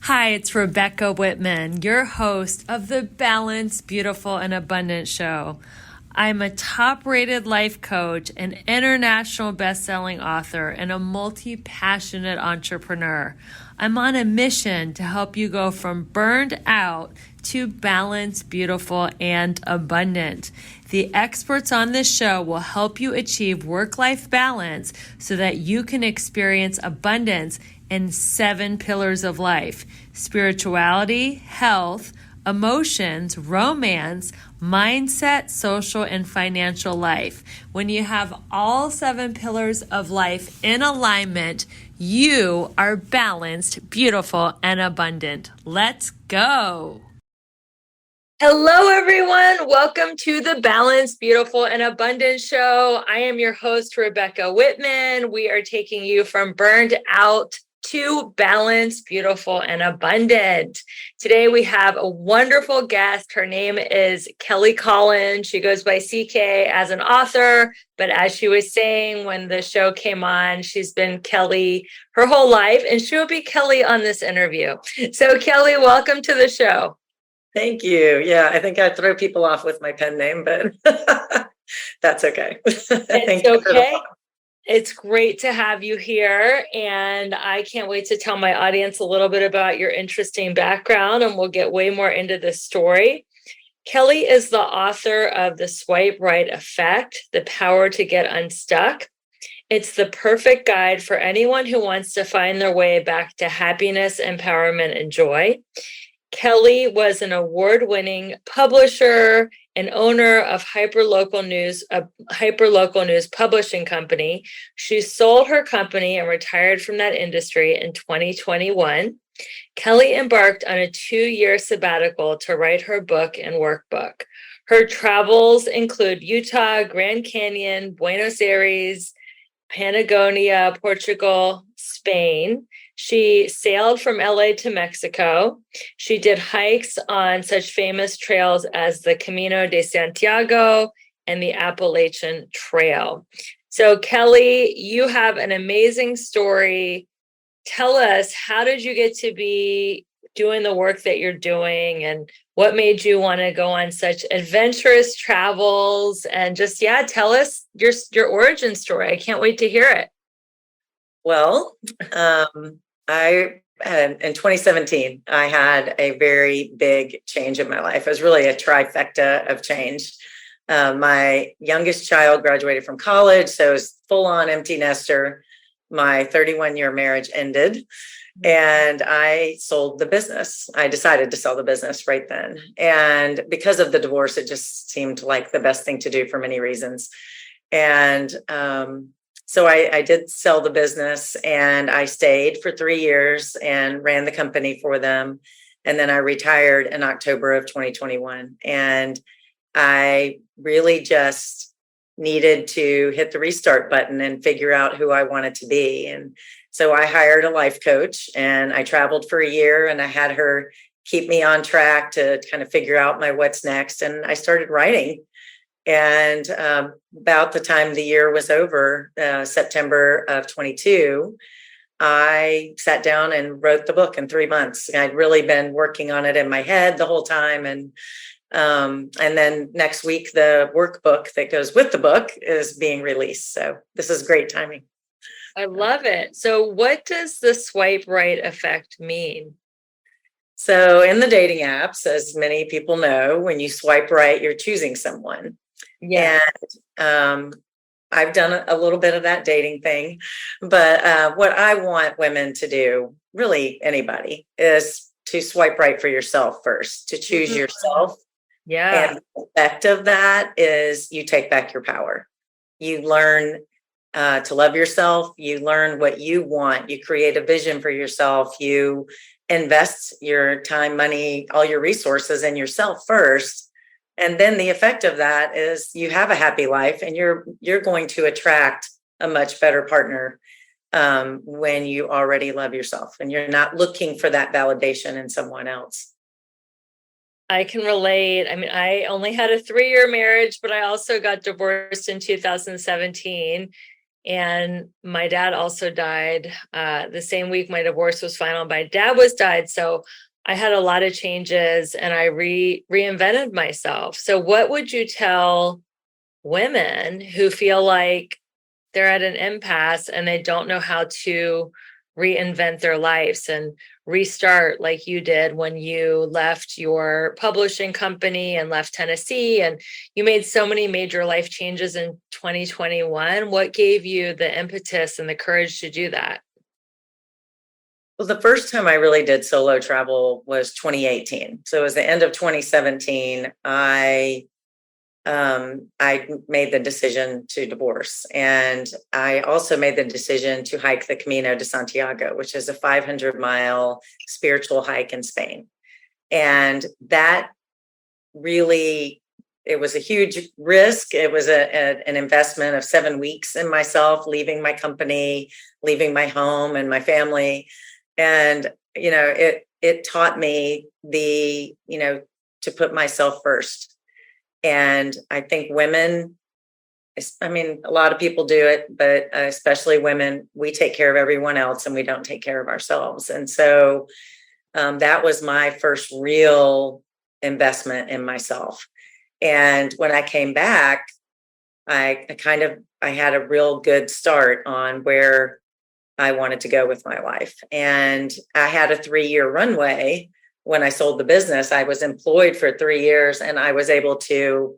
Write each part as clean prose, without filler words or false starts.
Hi, it's Rebecca Whitman, your host of the Balanced, Beautiful, and Abundant Show. I'm a top-rated life coach, an international best-selling author, and a multi-passionate entrepreneur. I'm on a mission to help you go from burned out to balanced, beautiful, and abundant. The experts on this show will help you achieve work-life balance so that you can experience abundance in 7 pillars of life: spirituality, health, emotions, romance, mindset, social, and financial life. When you have all 7 pillars of life in alignment, you are balanced, beautiful, and abundant. Let's go. Hello, everyone. Welcome to the Balanced, Beautiful, and Abundant Show. I am your host, Rebecca Whitman. We are taking you from burned out to balanced, beautiful, and abundant. Today we have a wonderful guest. Her name is Kelly Collins. She goes by CK as an author, but as she was saying when the show came on, she's been Kelly her whole life, and she'll be Kelly on this interview. So Kelly, welcome to the show. Thank you. Yeah, I think I throw people off with my pen name, but that's okay. It's okay. It's great to have you here, and I can't wait to tell my audience a little bit about your interesting background, and we'll get way more into this story. Kelly is the author of The Swipe Right Effect, The Power to Get Unstuck. It's the perfect guide for anyone who wants to find their way back to happiness, empowerment, and joy. Kelly was an award-winning publisher and owner of hyperlocal news, a hyperlocal news publishing company. She sold her company and retired from that industry in 2021. Kelly embarked on a 2-year sabbatical to write her book and workbook. Her travels include Utah, Grand Canyon, Buenos Aires, Patagonia, Portugal, Spain. She sailed from LA to Mexico. She did hikes on such famous trails as the Camino de Santiago and the Appalachian Trail. So Kelly, you have an amazing story. Tell us, how did you get to be doing the work that you're doing, and what made you want to go on such adventurous travels? And just, tell us your origin story. I can't wait to hear it. Well, in 2017, I had a very big change in my life. It was really a trifecta of change. My youngest child graduated from college, so it was full-on empty nester. My 31-year marriage ended, and I sold the business. I decided to sell the business right then. And because of the divorce, it just seemed like the best thing to do for many reasons. And so I did sell the business, and I stayed for 3 years and ran the company for them. And then I retired in October of 2021. And I really just needed to hit the restart button and figure out who I wanted to be. And so I hired a life coach, and I traveled for a year, and I had her keep me on track to kind of figure out my what's next. And I started writing. And about the time the year was over, September of 22, I sat down and wrote the book in 3 months. I'd really been working on it in my head the whole time. And then next week, the workbook that goes with the book is being released. So this is great timing. I love it. So what does the swipe right effect mean? So in the dating apps, as many people know, when you swipe right, you're choosing someone. Yeah. And I've done a little bit of that dating thing, but what I want women to do, really anybody, is to swipe right for yourself first, to choose yourself. Yeah. And the effect of that is you take back your power. You learn to love yourself. You learn what you want. You create a vision for yourself. You invest your time, money, all your resources in yourself first. And then the effect of that is you have a happy life, and you're going to attract a much better partner when you already love yourself and you're not looking for that validation in someone else. I can relate. I mean, I only had a 3-year marriage, but I also got divorced in 2017. And my dad also died the same week my divorce was final. My dad was died. So I had a lot of changes and I reinvented myself. So what would you tell women who feel like they're at an impasse and they don't know how to reinvent their lives and restart like you did when you left your publishing company and left Tennessee and you made so many major life changes in 2021? What gave you the impetus and the courage to do that? Well, the first time I really did solo travel was 2018. So it was the end of 2017. I made the decision to divorce. And I also made the decision to hike the Camino de Santiago, which is a 500-mile spiritual hike in Spain. And that really, it was a huge risk. It was an investment of 7 weeks in myself, leaving my company, leaving my home and my family. And, it taught me to put myself first. And I think women, a lot of people do it, but especially women, we take care of everyone else and we don't take care of ourselves. And so that was my first real investment in myself. And when I came back, I had a real good start on where I wanted to go with my life. And I had a 3-year runway. When I sold the business, I was employed for 3 years and I was able to,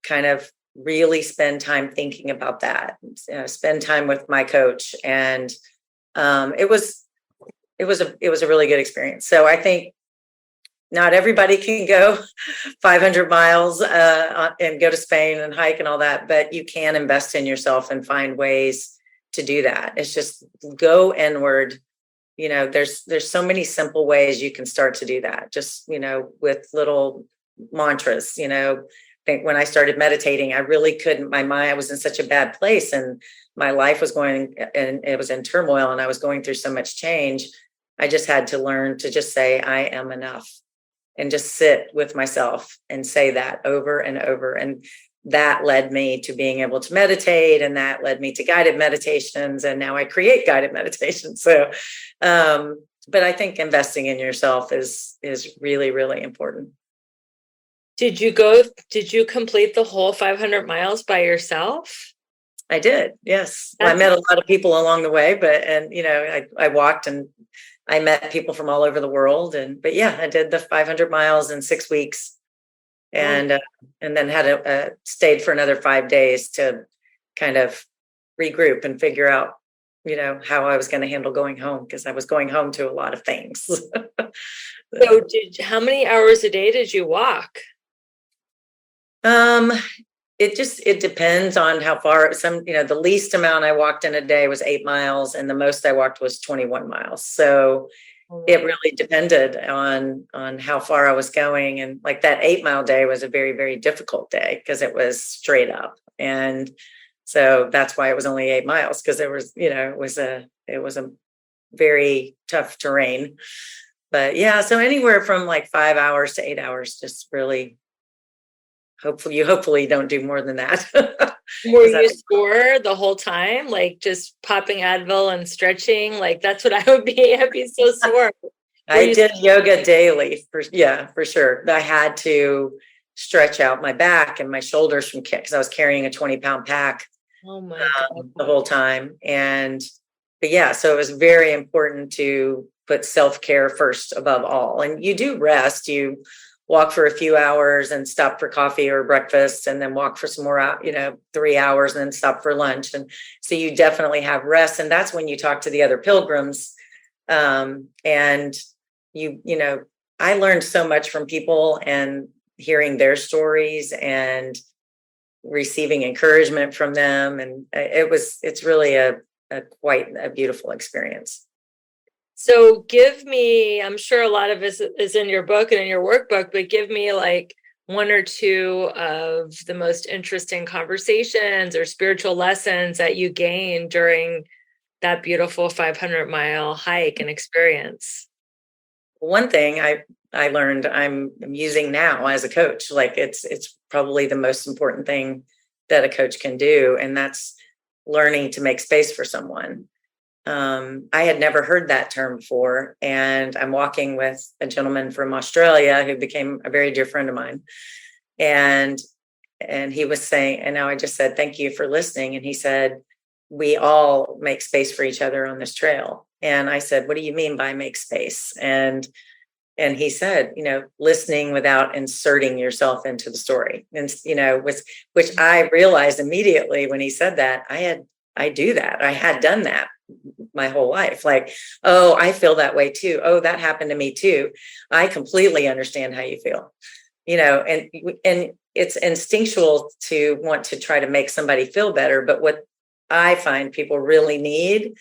kind of really spend time thinking about that, spend time with my coach. And it was a really good experience. So I think not everybody can go 500 miles and go to Spain and hike and all that, but you can invest in yourself and find ways to do that. It's just go inward. There's so many simple ways you can start to do that. Just, with little mantras, I think when I started meditating, I really couldn't, my mind, I was in such a bad place and my life was going and it was in turmoil and I was going through so much change. I just had to learn to just say, I am enough and just sit with myself and say that over and over. And that led me to being able to meditate, and that led me to guided meditations. And now I create guided meditations. So, but I think investing in yourself is really, really important. Did you complete the whole 500 miles by yourself? I did. Yes. I met a lot of people along the way, I walked and I met people from all over the world. But yeah, I did the 500 miles in 6 weeks. And then had stayed for another 5 days to kind of regroup and figure out, how I was going to handle going home, because I was going home to a lot of things. So how many hours a day did you walk? It depends on how far. The least amount I walked in a day was 8 miles and the most I walked was 21 miles. So it really depended on how far I was going. And like that 8-mile day was a very, very difficult day because it was straight up. And so that's why it was only 8 miles, because it was a very tough terrain. But yeah, so anywhere from like 5 hours to 8 hours, just really hopefully don't do more than that. Were you sore the whole time? Like just popping Advil and stretching? Like that's what I would be. I'd be so sore. I did yoga daily for sure. I had to stretch out my back and my shoulders because I was carrying a 20-pound pack the whole time. But yeah, so it was very important to put self-care first above all. And you do rest. You walk for a few hours and stop for coffee or breakfast, and then walk for some more, 3 hours and then stop for lunch. And so you definitely have rest. And that's when you talk to the other pilgrims. And I learned so much from people and hearing their stories and receiving encouragement from them. And it's really quite a beautiful experience. So give me, I'm sure a lot of it is in your book and in your workbook, but give me like 1 or 2 of the most interesting conversations or spiritual lessons that you gained during that beautiful 500-mile hike and experience. One thing I learned I'm using now as a coach, like it's probably the most important thing that a coach can do. And that's learning to make space for someone. I had never heard that term before. And I'm walking with a gentleman from Australia who became a very dear friend of mine. And he was saying, and now I just said, thank you for listening. And he said, we all make space for each other on this trail. And I said, what do you mean by make space? And he said, listening without inserting yourself into the story. And, which I realized immediately when he said that, I do that. I had done that my whole life. Like, oh, I feel that way too. Oh, that happened to me too. I completely understand how you feel, and it's instinctual to want to try to make somebody feel better. But what I find people really need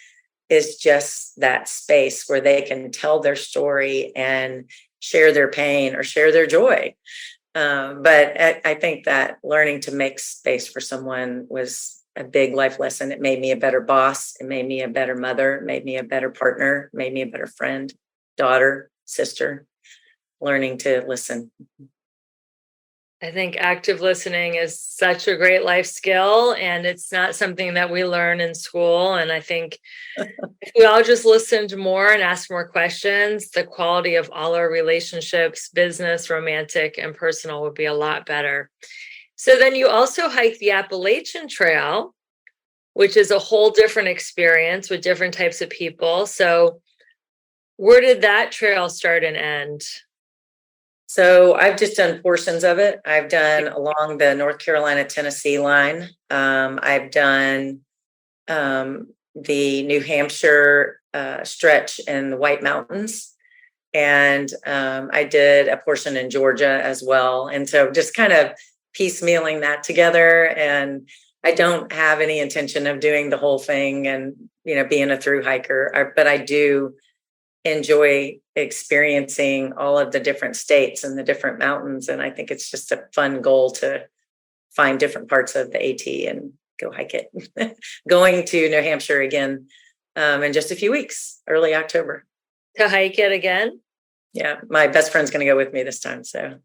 is just that space where they can tell their story and share their pain or share their joy. But I think that learning to make space for someone was a big life lesson. It made me a better boss. It made me a better mother, it made me a better partner, made me a better friend, daughter, sister, learning to listen. I think active listening is such a great life skill, and it's not something that we learn in school. And I think if we all just listened more and asked more questions, the quality of all our relationships, business, romantic, and personal, would be a lot better. So then you also hike the Appalachian Trail, which is a whole different experience with different types of people. So where did that trail start and end? So I've just done portions of it. I've done along the North Carolina, Tennessee line. I've done the New Hampshire stretch in the White Mountains. And I did a portion in Georgia as well. And so just kind of piecemealing that together. And I don't have any intention of doing the whole thing and, being a through hiker, but I do enjoy experiencing all of the different states and the different mountains. And I think it's just a fun goal to find different parts of the AT and go hike it. Going to New Hampshire again in just a few weeks, early October. To hike it again? Yeah, my best friend's going to go with me this time. So,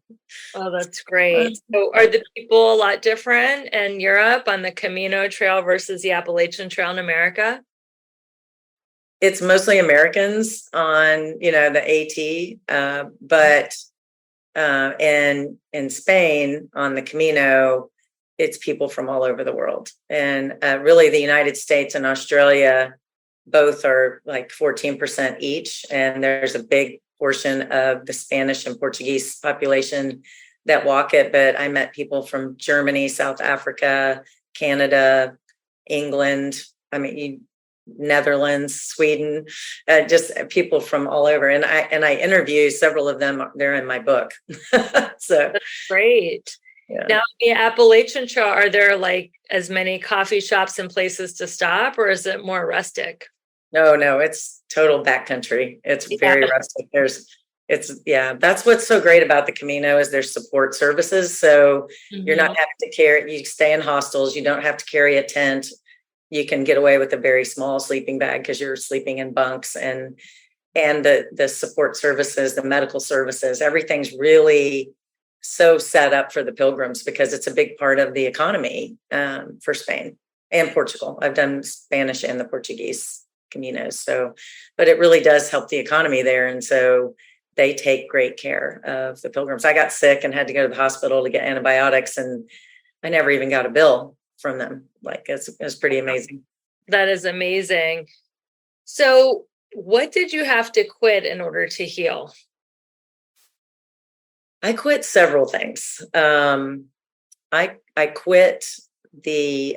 oh, that's great. So are the people a lot different in Europe on the Camino Trail versus the Appalachian Trail in America? It's mostly Americans on, the AT, but in Spain on the Camino, it's people from all over the world. And really the United States and Australia both are like 14% each. And there's a big portion of the Spanish and Portuguese population that walk it. But I met people from Germany, South Africa, Canada, England. Netherlands, Sweden, just people from all over. And I interview several of them. They're in my book. So that's great. Yeah. Now, the Appalachian Trail, are there like as many coffee shops and places to stop, or is it more rustic? No, it's total backcountry. It's very rustic. That's what's so great about the Camino is there's support services. So you're not having to carry, you stay in hostels. You don't have to carry a tent. You can get away with a very small sleeping bag because you're sleeping in bunks, and the support services, the medical services, everything's really so set up for the pilgrims because it's a big part of the economy for Spain and Portugal. I've done Spanish and the Portuguese Caminos. So, but it really does help the economy there. And so they take great care of the pilgrims. I got sick and had to go to the hospital to get antibiotics, and I never even got a bill from them. Like it's pretty amazing. That is amazing. So what did you have to quit in order to heal? I quit several things. I quit the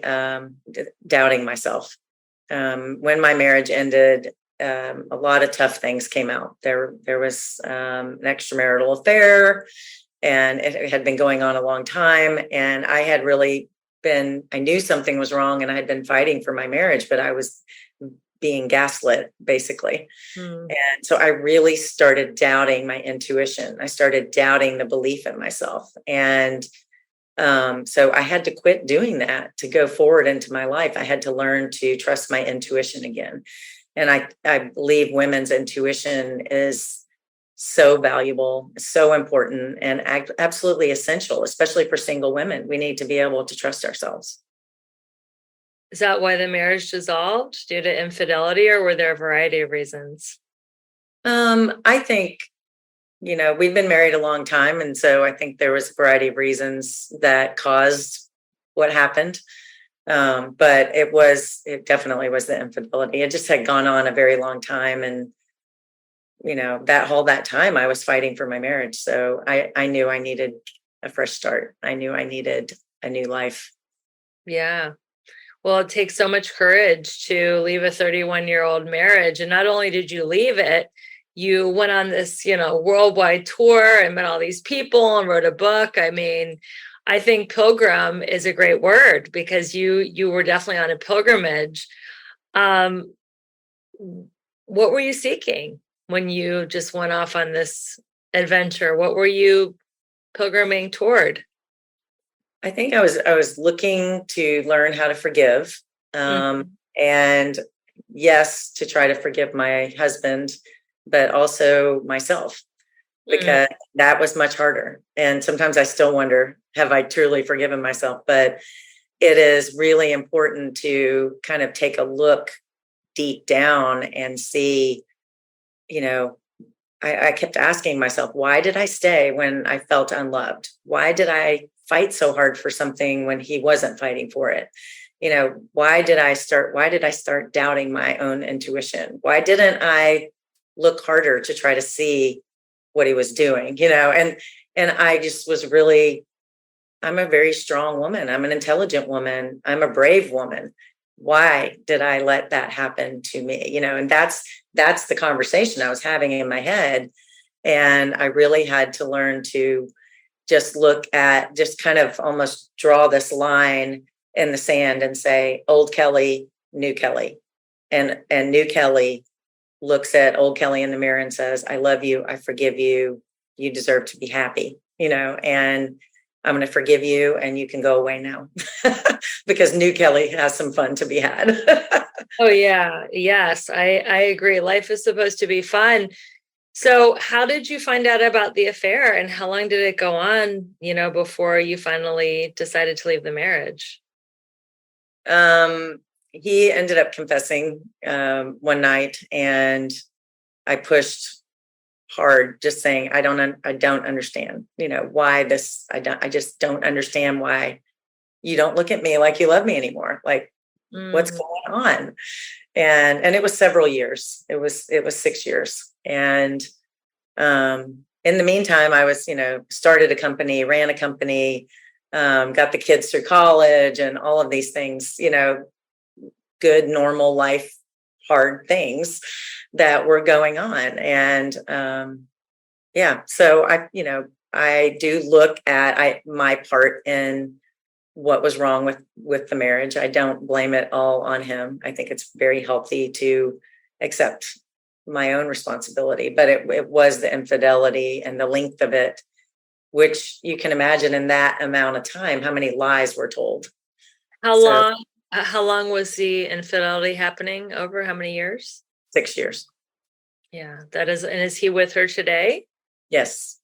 doubting myself. When my marriage ended, a lot of tough things came out. There was an extramarital affair, and it had been going on a long time. And I had really I knew something was wrong, and I had been fighting for my marriage, but I was being gaslit basically. And so I really started doubting my intuition. I started doubting the belief in myself. And so I had to quit doing that to go forward into my life. I had to learn to trust my intuition again. And I believe women's intuition is so valuable, so important, and absolutely essential, especially for single women. We need to be able to trust ourselves. Is that why the marriage dissolved, due to infidelity, or were there a variety of reasons? I think, we've been married a long time. And so I think there was a variety of reasons that caused what happened. But it definitely was the infidelity. It just had gone on a very long time. And, that time I was fighting for my marriage. So I knew I needed a fresh start. I knew I needed a new life. Yeah. Well, it takes so much courage to leave a 31-year-old marriage. And not only did you leave it, you went on this, worldwide tour and met all these people and wrote a book. I mean, I think pilgrim is a great word, because you were definitely on a pilgrimage. Um, what were you seeking when you just went off on this adventure? What were you pilgriming toward? I think I was looking to learn how to forgive. Mhm. And yes, to try to forgive my husband, but also myself, Mm. because that was much harder. And sometimes I still wonder, have I truly forgiven myself? But it is really important to kind of take a look deep down and see, you know, I kept asking myself, why did I stay when I felt unloved? Why did I fight so hard for something when he wasn't fighting for it? Why did I start doubting my own intuition? Why didn't I look harder to try to see what he was doing? And I just was really, I'm a very strong woman. I'm an intelligent woman. I'm a brave woman. Why did I let that happen to me? And that's the conversation I was having in my head. And I really had to learn to just kind of almost draw this line in the sand and say, old Kelly, new Kelly. And new Kelly looks at old Kelly in the mirror and says, I love you. I forgive you. You deserve to be happy, and I'm going to forgive you and you can go away now because new Kelly has some fun to be had. Oh yeah. Yes, I agree. Life is supposed to be fun. So how did you find out about the affair, and how long did it go on, before you finally decided to leave the marriage? He ended up confessing one night, and I pushed hard, just saying, I don't understand, why this, I just don't understand why you don't look at me like you love me anymore. Like, what's Mm. going on? And it was several years. It was 6 years. And in the meantime, I was, started a company, ran a company, got the kids through college and all of these things, good, normal life, hard things that were going on. And yeah, so I do look at my part in what was wrong with the marriage. I don't blame it all on him. I think it's very healthy to accept my own responsibility, but it was the infidelity and the length of it, which you can imagine in that amount of time, how many lies were told. How So long how long was the infidelity happening over? How many years? 6 years. Yeah, and is he with her today? Yes.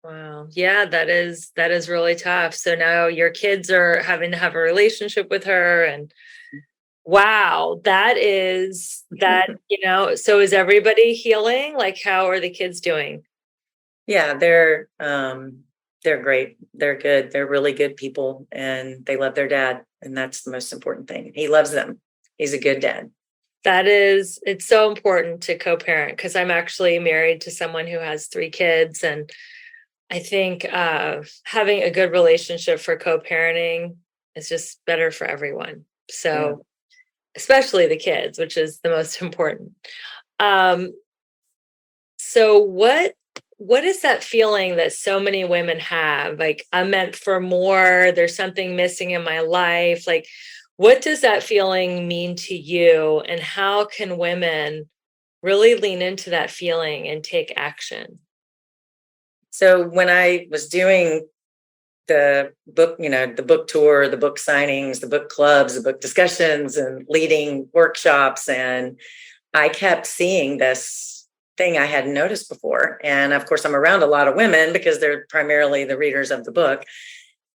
Wow. Yeah, that is really tough. So now your kids are having to have a relationship with her, and wow, so is everybody healing? Like, how are the kids doing? Yeah, they're great. They're good. They're really good people and they love their dad. And that's the most important thing. He loves them. He's a good dad. It's so important to co-parent, because I'm actually married to someone who has 3 kids, and I think having a good relationship for co-parenting is just better for everyone. Yeah. So, especially the kids, which is the most important. Um, so what is that feeling that so many women have? Like, I'm meant for more, there's something missing in my life. Like, what does that feeling mean to you, and how can women really lean into that feeling and take action? So when I was doing the book, the book tour, the book signings, the book clubs, the book discussions, and leading workshops, and I kept seeing this thing I hadn't noticed before. And of course, I'm around a lot of women because they're primarily the readers of the book.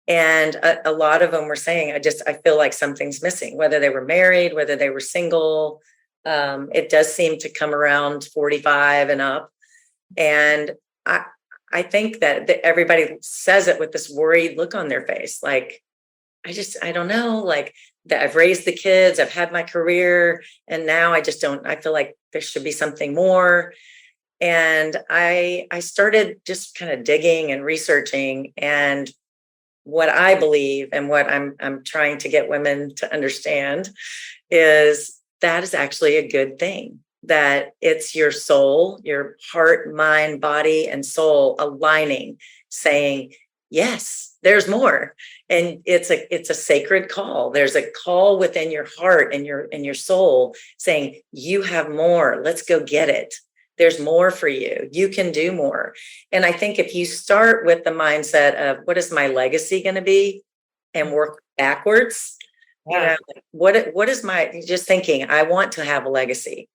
And a lot of them were saying, I feel like something's missing, whether they were married, whether they were single. It does seem to come around 45 and up. And I think that everybody says it with this worried look on their face. Like, I don't know, like that I've raised the kids, I've had my career, and now I feel like there should be something more. And I started just kind of digging and researching, and what I believe and what I'm trying to get women to understand is that is actually a good thing, that it's your soul, your heart, mind, body, and soul aligning, saying, yes, there's more. And it's a sacred call. There's a call within your heart and your soul saying, you have more. Let's go get it. There's more for you. You can do more. And I think if you start with the mindset of what is my legacy going to be and work backwards, what is my, just thinking, I want to have a legacy.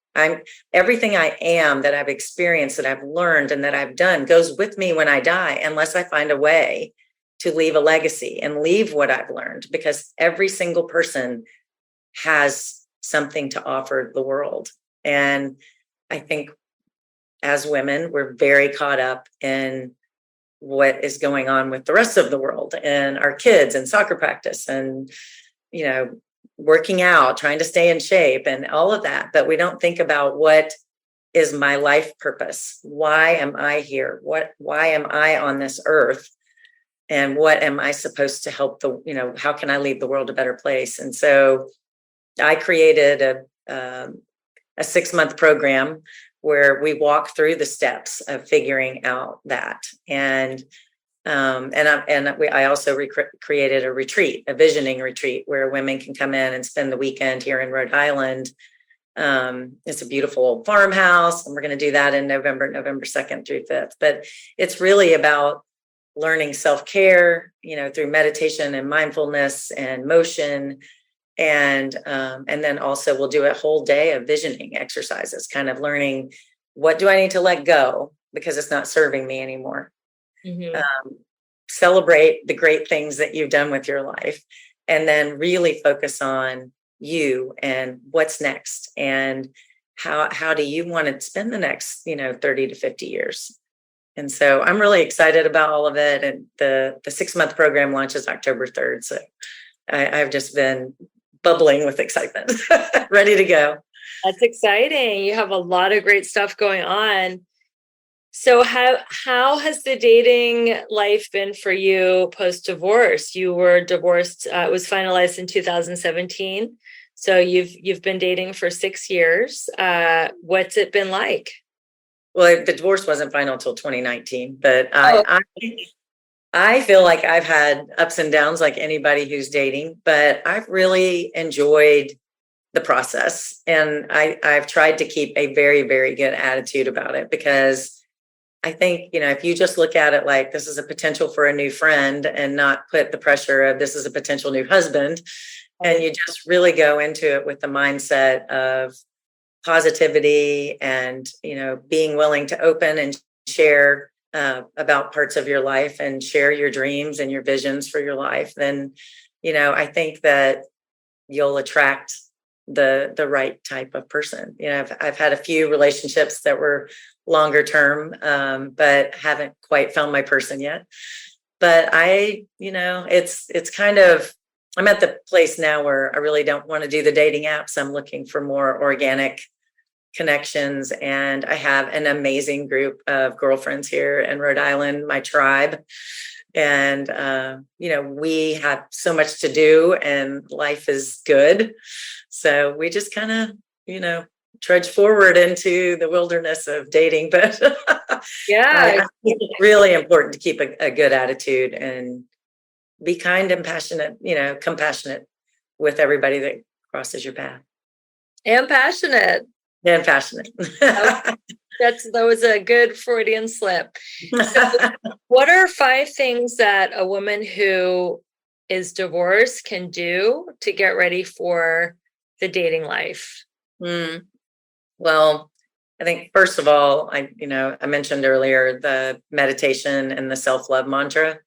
Everything I am that I've experienced, that I've learned, and that I've done goes with me when I die, unless I find a way to leave a legacy and leave what I've learned, because every single person has something to offer the world. And I think as women, we're very caught up in what is going on with the rest of the world and our kids and soccer practice and, working out, trying to stay in shape and all of that. But we don't think about, what is my life purpose? Why am I here? Why am I on this earth? And what am I supposed to help how can I leave the world a better place? And so I created a 6-month program where we walk through the steps of figuring out that. And I also created a retreat, a visioning retreat, where women can come in and spend the weekend here in Rhode Island. It's a beautiful farmhouse, and we're going to do that in November 2nd through 5th. But it's really about learning self-care, through meditation and mindfulness and motion. And then also we'll do a whole day of visioning exercises, kind of learning, what do I need to let go because it's not serving me anymore? Mm-hmm. Celebrate the great things that you've done with your life, and then really focus on you and what's next, and how do you want to spend the next 30 to 50 years. And so I'm really excited about all of it. And the 6-month program launches October 3rd. So I've just been bubbling with excitement, ready to go. That's exciting. You have a lot of great stuff going on. So how has the dating life been for you post-divorce? You were divorced, it was finalized in 2017. So you've been dating for 6 years. What's it been like? Well, the divorce wasn't final until 2019, but I feel like I've had ups and downs like anybody who's dating, but I've really enjoyed the process. And I've tried to keep a very, very good attitude about it, because I think, if you just look at it like this is a potential for a new friend, and not put the pressure of this is a potential new husband, and you just really go into it with the mindset of positivity and, being willing to open and share about parts of your life and share your dreams and your visions for your life, then, I think that you'll attract the right type of person. I've had a few relationships that were longer term, but haven't quite found my person yet. But it's kind of, I'm at the place now where I really don't want to do the dating apps. I'm looking for more organic connections. And I have an amazing group of girlfriends here in Rhode Island, my tribe. And, we have so much to do, and life is good. So we just kind of, trudge forward into the wilderness of dating. But I think it's really important to keep a good attitude and be kind and passionate, compassionate with everybody that crosses your path. And passionate. And passionate. That was a good Freudian slip. So what are 5 things that a woman who is divorced can do to get ready for the dating life? Well, I think first of all, I mentioned earlier the meditation and the self-love mantra.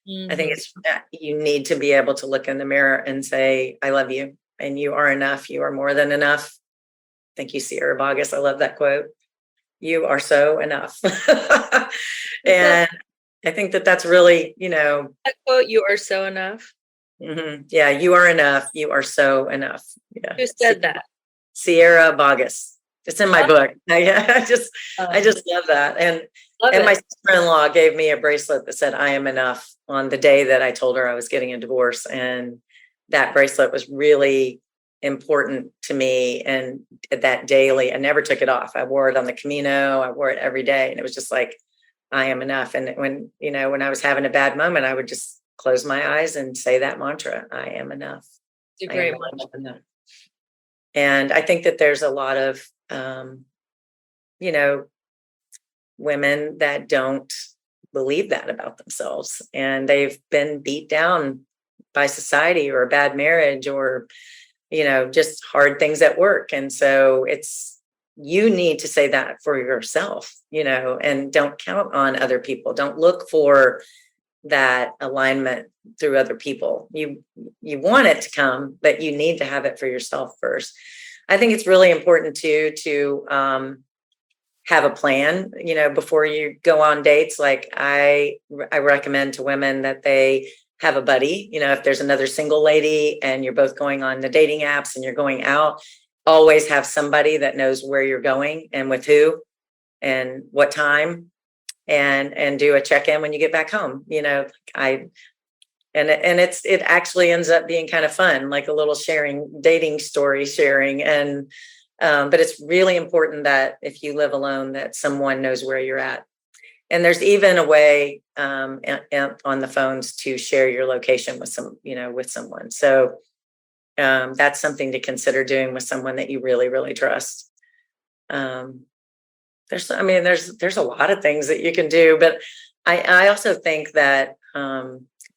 I think it's, you need to be able to look in the mirror and say, I love you and you are enough. You are more than enough. Thank you, Sierra Boggess. I love that quote. You are so enough. And I think that that's really, that quote, you are so enough. Yeah, you are enough. You are so enough. Yeah. Who said that? Sierra Boggess. It's in my book. I just love that. And my sister-in-law gave me a bracelet that said, I am enough, on the day that I told her I was getting a divorce. And that bracelet was really important to me. And that daily, I never took it off. I wore it on the Camino. I wore it every day. And it was just like, I am enough. And when I was having a bad moment, I would just close my eyes and say that mantra, I am enough. It's a great mantra. And I think that there's a lot of, women that don't believe that about themselves, and they've been beat down by society or a bad marriage or, just hard things at work. And so you need to say that for yourself, and don't count on other people. Don't look for that alignment through other people. You want it to come, but you need to have it for yourself first. I think it's really important too to have a plan, before you go on dates. Like I recommend to women that they have a buddy. If there's another single lady and you're both going on the dating apps and you're going out, always have somebody that knows where you're going and with who and what time, and do a check-in when you get back home. It actually ends up being kind of fun, like a little dating story sharing. And but it's really important that if you live alone, that someone knows where you're at. And there's even a way on the phones to share your location with someone. So that's something to consider doing with someone that you really, really trust. There's a lot of things that you can do, but I also think that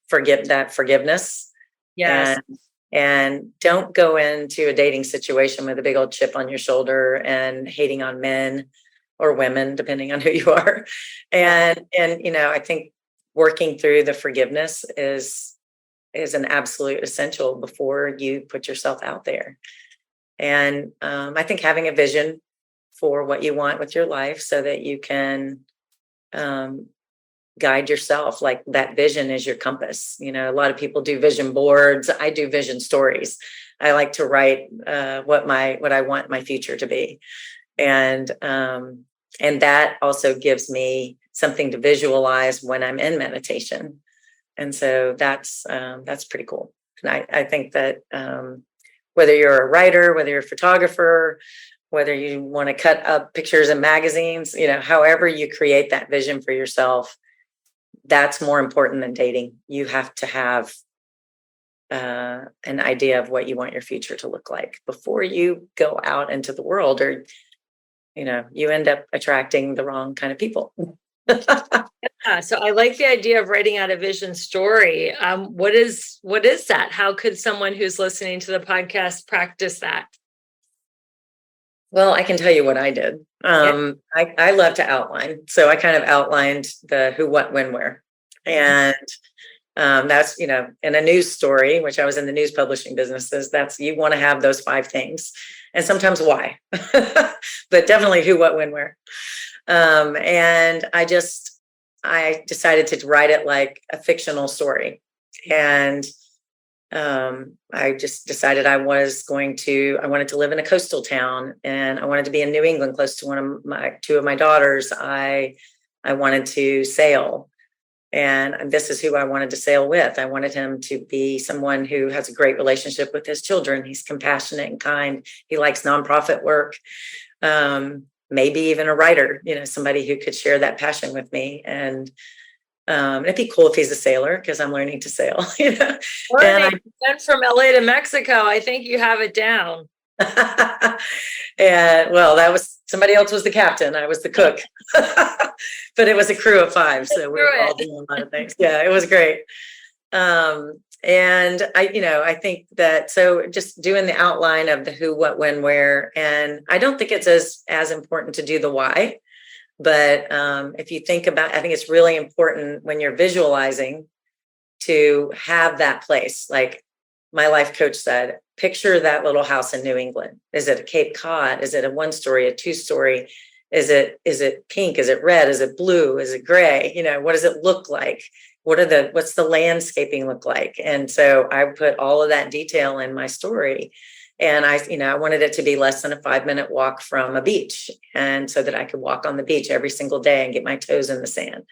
forgiveness. Yes. And don't go into a dating situation with a big old chip on your shoulder and hating on men or women, depending on who you are. And I think working through the forgiveness is an absolute essential before you put yourself out there. And I think having a vision for what you want with your life so that you can guide yourself, like that vision is your compass. A lot of people do vision boards. I do vision stories. I like to write what I want my future to be. And that also gives me something to visualize when I'm in meditation. And so that's pretty cool. And I think that whether you're a writer, whether you're a photographer, whether you want to cut up pictures in magazines, however you create that vision for yourself, that's more important than dating. You have to have an idea of what you want your future to look like before you go out into the world, or, you end up attracting the wrong kind of people. Yeah, so I like the idea of writing out a vision story. What is that? How could someone who's listening to the podcast practice that? Well, I can tell you what I did. I love to outline. So I kind of outlined the who, what, when, where. And that's, in a news story, which I was in the news publishing businesses, you want to have those 5 things, and sometimes why, but definitely who, what, when, where. And I decided to write it like a fictional story. And I just decided I wanted to live in a coastal town, and I wanted to be in New England close to two of my daughters. I wanted to sail, and this is who I wanted to sail with. I wanted him to be someone who has a great relationship with his children. He's compassionate and kind. He likes nonprofit work, maybe even a writer, somebody who could share that passion with me. And it'd be cool if he's a sailor, because I'm learning to sail. And from LA to Mexico, I think you have it down. And well, somebody else was the captain. I was the cook, but it was a crew of 5. So we were all doing a lot of things. Yeah, it was great. And I think that, so just doing the outline of the who, what, when, where, and I don't think it's as important to do the why. But if you think about, I think it's really important when you're visualizing to have that place. Like my life coach said, picture that little house in New England. Is it a Cape Cod? Is it a 1-story, a 2-story? Is it pink? Is it red? Is it blue? Is it gray? What does it look like? What's the landscaping look like? And so I put all of that detail in my story. And I wanted it to be less than a 5-minute walk from a beach. And so that I could walk on the beach every single day and get my toes in the sand.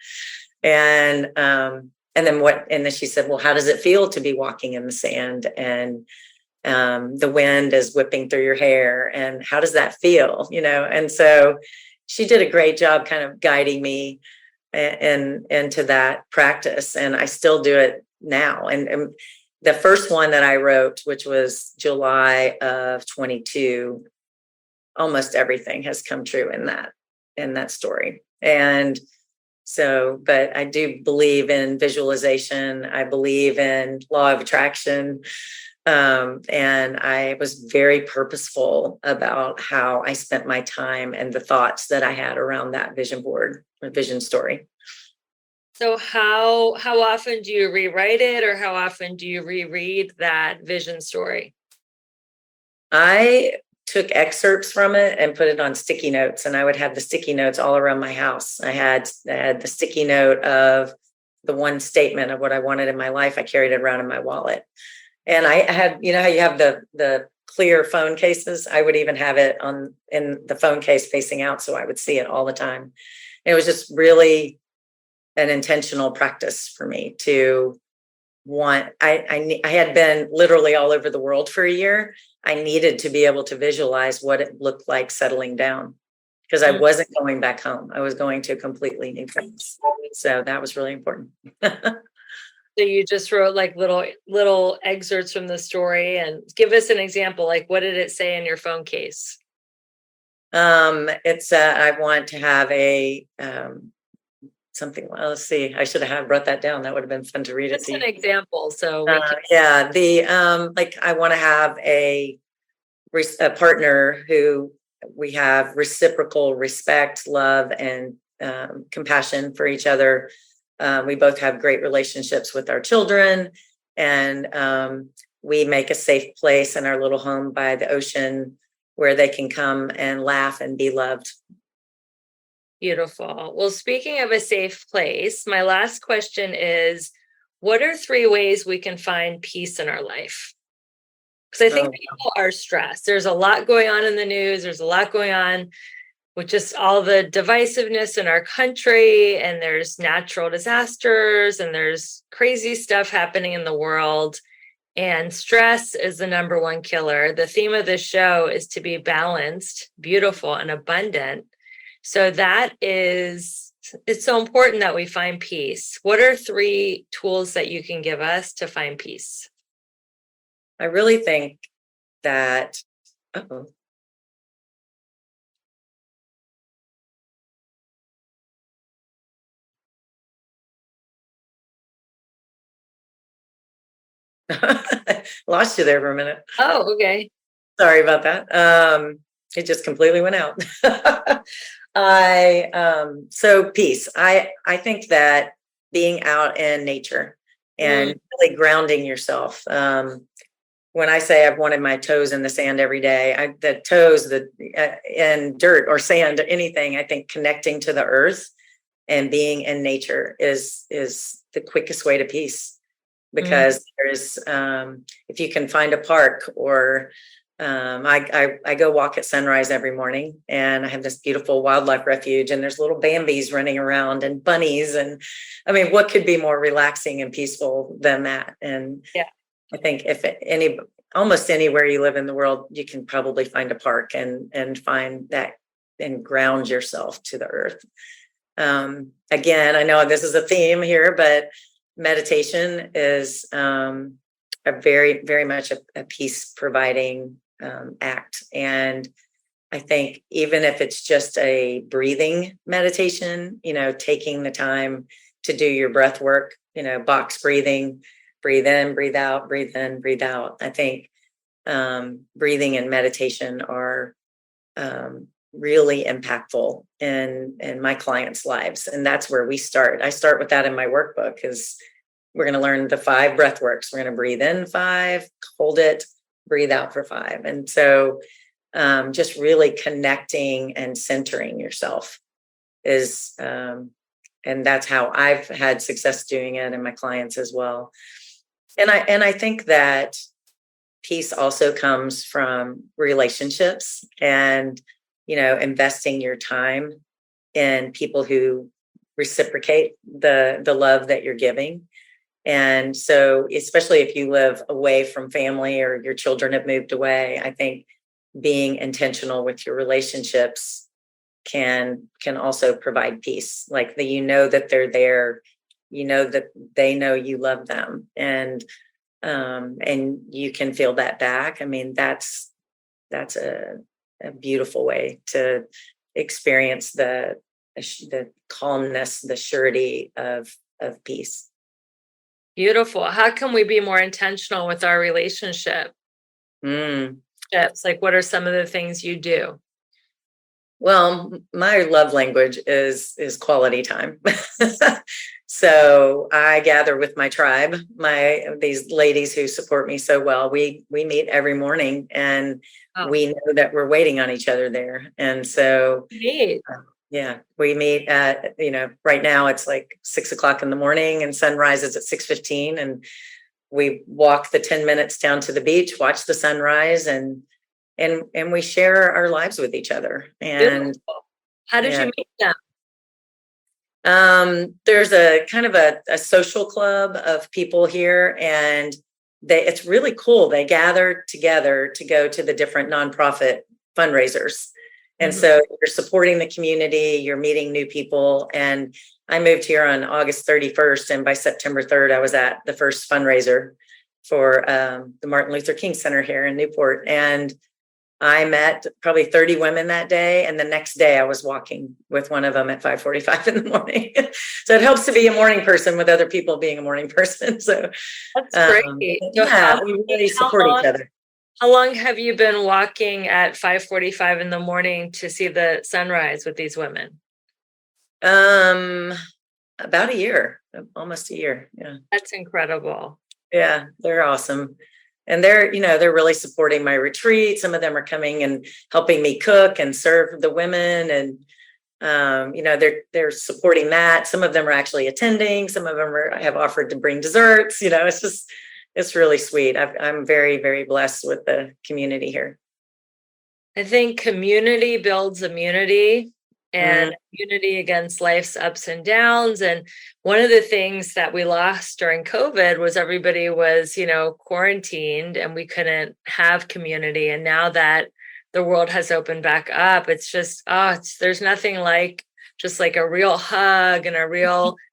And then she said, well, how does it feel to be walking in the sand? And the wind is whipping through your hair. And how does that feel? And so she did a great job kind of guiding me into that practice. And I still do it now. And the first one that I wrote, which was July of 22, almost everything has come true in that story. And so, but I do believe in visualization. I believe in law of attraction. And I was very purposeful about how I spent my time and the thoughts that I had around that vision board or vision story. So how often do you rewrite it, or how often do you reread that vision story? I took excerpts from it and put it on sticky notes, and I would have the sticky notes all around my house. I had the sticky note of the one statement of what I wanted in my life. I carried it around in my wallet. And I had, how you have the clear phone cases? I would even have it in the phone case facing out, so I would see it all the time. It was just really an intentional practice for me to want. I had been literally all over the world for a year. I needed to be able to visualize what it looked like settling down, because I wasn't going back home. I was going to a completely new place. So that was really important. So you just wrote like little excerpts from the story, and give us an example. Like, what did it say in your phone case? It's I want to have a something. Well, let's see. I should have brought that down. That would have been fun to read. It's an example. So like I want to have a partner who we have reciprocal respect, love, and compassion for each other. We both have great relationships with our children, and we make a safe place in our little home by the ocean where they can come and laugh and be loved. Beautiful. Well, speaking of a safe place, my last question is, what are 3 ways we can find peace in our life? Because I think people are stressed. There's a lot going on in the news. There's a lot going on with just all the divisiveness in our country, and there's natural disasters, and there's crazy stuff happening in the world. And stress is the number one killer. The theme of this show is to be balanced, beautiful, and abundant. So it's so important that we find peace. What are 3 tools that you can give us to find peace? I really think that, lost you there for a minute. Oh, okay. Sorry about that. It just completely went out. So peace. I think that being out in nature and really grounding yourself. When I say I've wanted my toes in the sand every day, the toes, in dirt or sand, anything, I think connecting to the earth and being in nature is the quickest way to peace. Because there's, if you can find a park, or I go walk at sunrise every morning, and I have this beautiful wildlife refuge, and there's little Bambis running around and bunnies. And I mean, what could be more relaxing and peaceful than that? And I think almost anywhere you live in the world, you can probably find a park and find that and ground yourself to the earth. Again, I know this is a theme here, but meditation is a very, very much a peace providing act. And I think even if it's just a breathing meditation, taking the time to do your breath work, box breathing, breathe in, breathe out, breathe in, breathe out. I think breathing and meditation are really impactful in my clients' lives. And that's where we start. I start with that in my workbook, is we're going to learn the 5 breath works. We're going to breathe in 5, hold it, breathe out for 5. And so just really connecting and centering yourself is, and that's how I've had success doing it, and my clients as well. And I think that peace also comes from relationships and, investing your time in people who reciprocate the love that you're giving. And so, especially if you live away from family or your children have moved away, I think being intentional with your relationships can also provide peace. Like that they're there, that they know you love them, and you can feel that back. I mean, that's a beautiful way to experience the calmness, the surety of peace. Beautiful. How can we be more intentional with our relationship? Like, what are some of the things you do? Well, my love language is quality time. So I gather with my tribe, these ladies who support me so well. We meet every morning, and we know that we're waiting on each other there. And so, yeah, we meet at, right now it's like 6:00 in the morning, and sunrise is at 6:15, and we walk the 10 minutes down to the beach, watch the sunrise, and we share our lives with each other. And how did you meet them? There's a kind of a social club of people here, and it's really cool. They gather together to go to the different nonprofit fundraisers. And so you're supporting the community, you're meeting new people. And I moved here on August 31st, and by September 3rd, I was at the first fundraiser for the Martin Luther King Center here in Newport. And I met probably 30 women that day. And the next day I was walking with one of them at 5:45 in the morning. So it helps to be a morning person with other people being a morning person. So that's great. We really support each other. How long have you been walking at 5:45 in the morning to see the sunrise with these women? About a year, almost a year. Yeah. That's incredible. Yeah, they're awesome. And they're really supporting my retreat. Some of them are coming and helping me cook and serve the women. And, they're supporting that. Some of them are actually attending. Some of them have offered to bring desserts. It's really sweet. I'm very, very blessed with the community here. I think community builds immunity, and immunity against life's ups and downs. And one of the things that we lost during COVID was everybody was, quarantined, and we couldn't have community. And now that the world has opened back up, it's just, there's nothing like just like a real hug and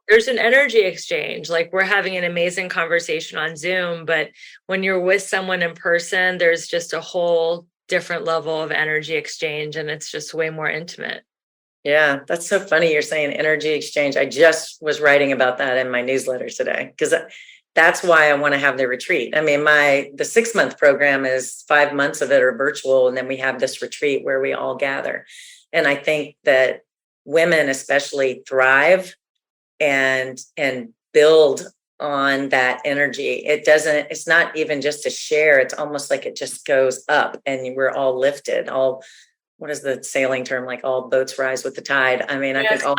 there's an energy exchange. Like, we're having an amazing conversation on Zoom, but when you're with someone in person, there's just a whole different level of energy exchange, and it's just way more intimate. Yeah, that's so funny you're saying energy exchange. I just was writing about that in my newsletter today, because that's why I want to have the retreat. I mean, the 6-month program is 5 months of it are virtual, and then we have this retreat where we all gather. And I think that women especially thrive and build on that energy. It's not even just a share. It's almost like it just goes up, and we're all lifted. What is the sailing term? Like, all boats rise with the tide. I mean, I think all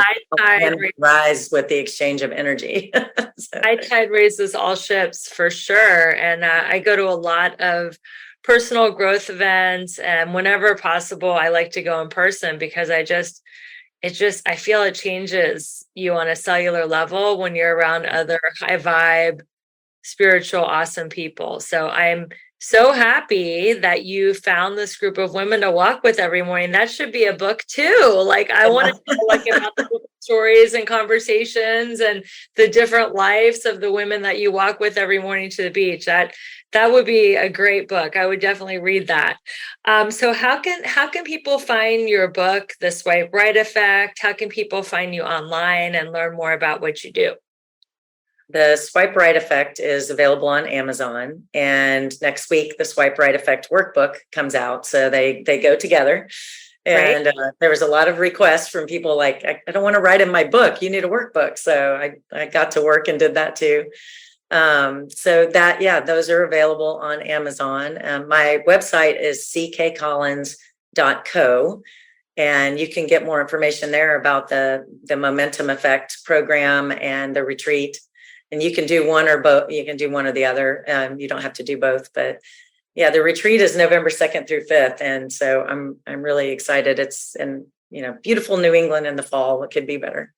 rise with the exchange of energy. High tide raises all ships, for sure. And I go to a lot of personal growth events, and whenever possible, I like to go in person, because I feel it changes you on a cellular level when you're around other high vibe, spiritual, awesome people. So I'm so happy that you found this group of women to walk with every morning. That should be a book too. Like, I want to know about the stories and conversations and the different lives of the women that you walk with every morning to the beach. That would be a great book. I would definitely read that. So how can people find your book, The Swipe Right Effect? How can people find you online and learn more about what you do? The Swipe Right Effect is available on Amazon, and next week the Swipe Right Effect Workbook comes out. So they go together. And there was a lot of requests from people like, I don't want to write in my book. You need a workbook. So I got to work and did that too. So that, yeah, those are available on Amazon. My website is ckcollins.co. And you can get more information there about the Momentum Effect program and the retreat. And you can do one or both. You can do one or the other. You don't have to do both. But yeah, the retreat is November 2nd through 5th. And so I'm really excited. It's in, beautiful New England in the fall. What could be better?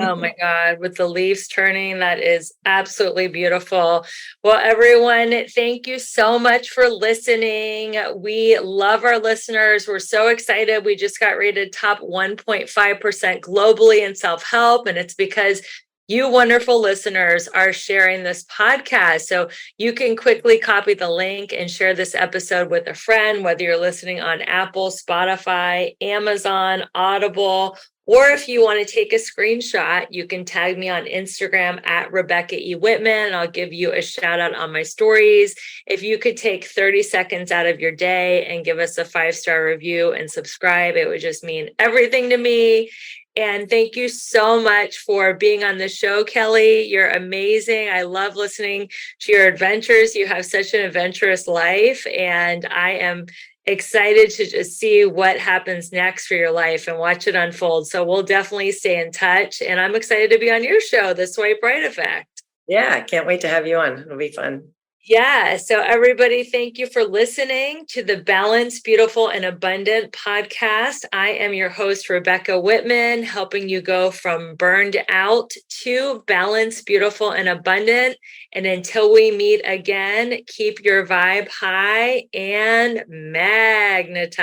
Oh my God, with the leaves turning, that is absolutely beautiful. Well, everyone, thank you so much for listening. We love our listeners. We're so excited. We just got rated top 1.5% globally in self-help, and it's because you wonderful listeners are sharing this podcast. So you can quickly copy the link and share this episode with a friend, whether you're listening on Apple, Spotify, Amazon, Audible, or if you want to take a screenshot, you can tag me on Instagram at Rebecca E. Whitman, and I'll give you a shout out on my stories. If you could take 30 seconds out of your day and give us a 5-star review and subscribe, it would just mean everything to me. And thank you so much for being on the show, Kelly. You're amazing. I love listening to your adventures. You have such an adventurous life, and I am excited to just see what happens next for your life and watch it unfold. So we'll definitely stay in touch. And I'm excited to be on your show, The Swipe Right Effect. Yeah, I can't wait to have you on. It'll be fun. Yeah. So everybody, thank you for listening to the Balanced, Beautiful, and Abundant podcast. I am your host, Rebecca Whitman, helping you go from burned out to balanced, beautiful, and abundant. And until we meet again, keep your vibe high and magnetize.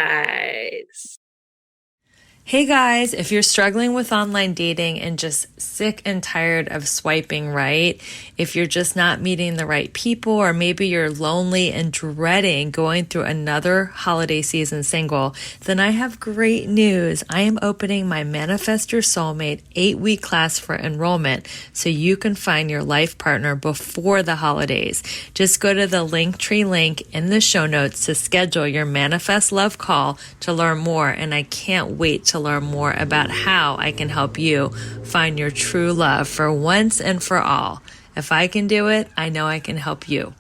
Hey guys, if you're struggling with online dating and just sick and tired of swiping right, if you're just not meeting the right people, or maybe you're lonely and dreading going through another holiday season single, then I have great news. I am opening my Manifest Your Soulmate 8-week class for enrollment so you can find your life partner before the holidays. Just go to the Linktree link in the show notes to schedule your Manifest Love call to learn more, and I can't wait to learn more about how I can help you find your true love for once and for all. If I can do it, I know I can help you.